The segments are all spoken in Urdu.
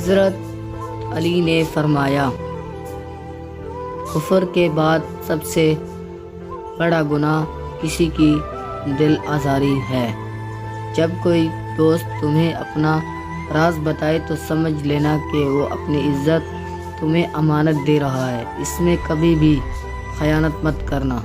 حضرت علی نے فرمایا، کفر کے بعد سب سے بڑا گناہ کسی کی دل آزاری ہے۔ جب کوئی دوست تمہیں اپنا راز بتائے تو سمجھ لینا کہ وہ اپنی عزت تمہیں امانت دے رہا ہے، اس میں کبھی بھی خیانت مت کرنا۔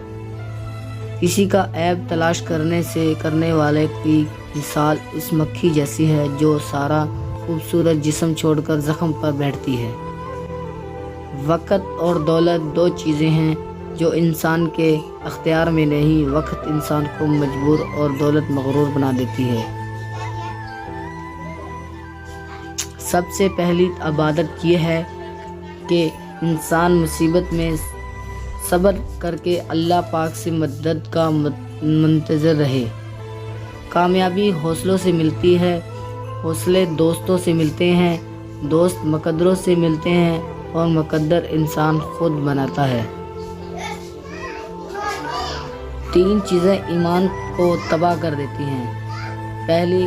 کسی کا عیب تلاش کرنے والے کی مثال اس مکھی جیسی ہے جو سارا خوبصورت جسم چھوڑ کر زخم پر بیٹھتی ہے۔ وقت اور دولت دو چیزیں ہیں جو انسان کے اختیار میں نہیں، وقت انسان کو مجبور اور دولت مغرور بنا دیتی ہے۔ سب سے پہلی عبادت یہ ہے کہ انسان مصیبت میں صبر کر کے اللہ پاک سے مدد کا منتظر رہے۔ کامیابی حوصلوں سے ملتی ہے، حوصلے دوستوں سے ملتے ہیں، دوست مقدروں سے ملتے ہیں اور مقدر انسان خود بناتا ہے۔ 3 چیزیں ایمان کو تباہ کر دیتی ہیں۔ پہلی،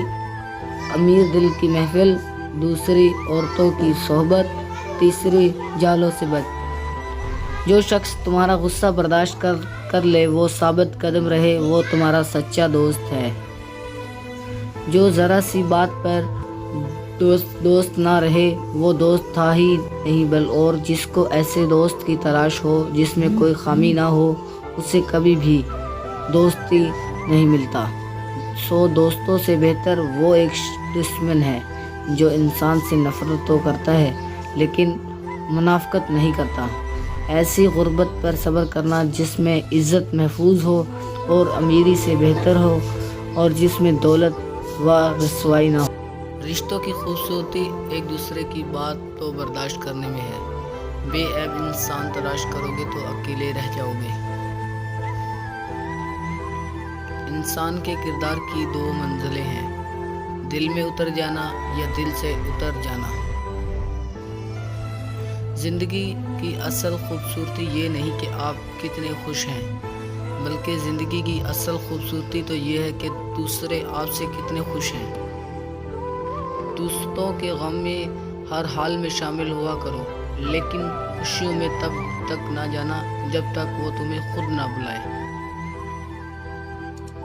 امیر دل کی محفل، دوسری عورتوں کی صحبت، تیسری جہلوں سے بچ۔ جو شخص تمہارا غصہ برداشت کر لے وہ ثابت قدم رہے، وہ تمہارا سچا دوست ہے۔ جو ذرا سی بات پر دوست نہ رہے وہ دوست تھا ہی نہیں، اور جس کو ایسے دوست کی تلاش ہو جس میں کوئی خامی نہ ہو، اسے کبھی بھی دوستی نہیں ملتا۔ 100 دوستوں سے بہتر وہ ایک دشمن ہے جو انسان سے نفرت تو کرتا ہے لیکن منافقت نہیں کرتا۔ ایسی غربت پر صبر کرنا جس میں عزت محفوظ ہو اور امیری سے بہتر ہو اور جس میں دولت و رسوائی نہ ہو۔ رشتوں کی خوبصورتی ایک دوسرے کی بات تو برداشت کرنے میں ہے۔ بے عیب انسان تلاش کرو گے تو اکیلے رہ جاؤ گے۔ انسان کے کردار کی 2 منزلیں ہیں، دل میں اتر جانا یا دل سے اتر جانا۔ زندگی کی اصل خوبصورتی یہ نہیں کہ آپ کتنے خوش ہیں، بلکہ زندگی کی اصل خوبصورتی تو یہ ہے کہ دوسرے آپ سے کتنے خوش ہیں۔ دوستوں کے غم میں ہر حال میں شامل ہوا کرو، لیکن خوشیوں میں تب تک نہ جانا جب تک وہ تمہیں خود نہ بلائے۔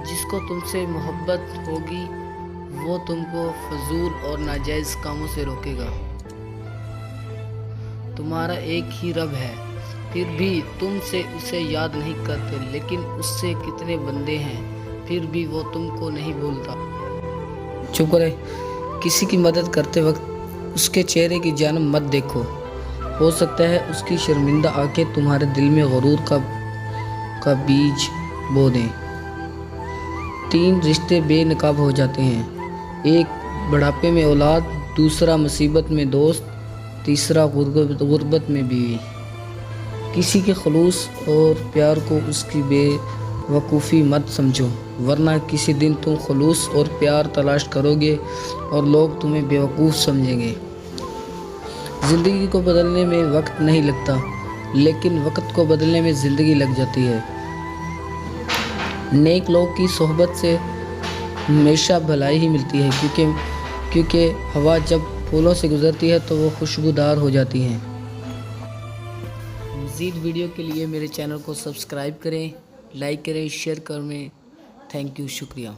جس کو تم سے محبت ہوگی وہ تم کو فضول اور ناجائز کاموں سے روکے گا۔ تمہارا ایک ہی رب ہے، پھر بھی تم سے اسے یاد نہیں کرتے، لیکن اس سے کتنے بندے ہیں پھر بھی وہ تم کو نہیں بھولتا۔ چپ کرے، کسی کی مدد کرتے وقت اس کے چہرے کی جانب مت دیکھو، ہو سکتا ہے اس کی شرمندہ آنکھیں تمہارے دل میں غرور کا بیج بو دیں۔ 3 رشتے بے نقاب ہو جاتے ہیں، ایک بڑھاپے میں اولاد، دوسرا مصیبت میں دوست، تیسرا غربت میں بیوی۔ کسی کے خلوص اور پیار کو اس کی بے وقوفی مت سمجھو، ورنہ کسی دن تم خلوص اور پیار تلاش کرو گے اور لوگ تمہیں بے وقوف سمجھیں گے۔ زندگی کو بدلنے میں وقت نہیں لگتا، لیکن وقت کو بدلنے میں زندگی لگ جاتی ہے۔ نیک لوگ کی صحبت سے ہمیشہ بھلائی ہی ملتی ہے، کیونکہ ہوا جب پھولوں سے گزرتی ہے تو وہ خوشبودار ہو جاتی ہیں۔ مزید ویڈیو کے لیے میرے چینل کو سبسکرائب کریں، لائک کریں، شیئر کریں۔ تھینک یو، شکریہ۔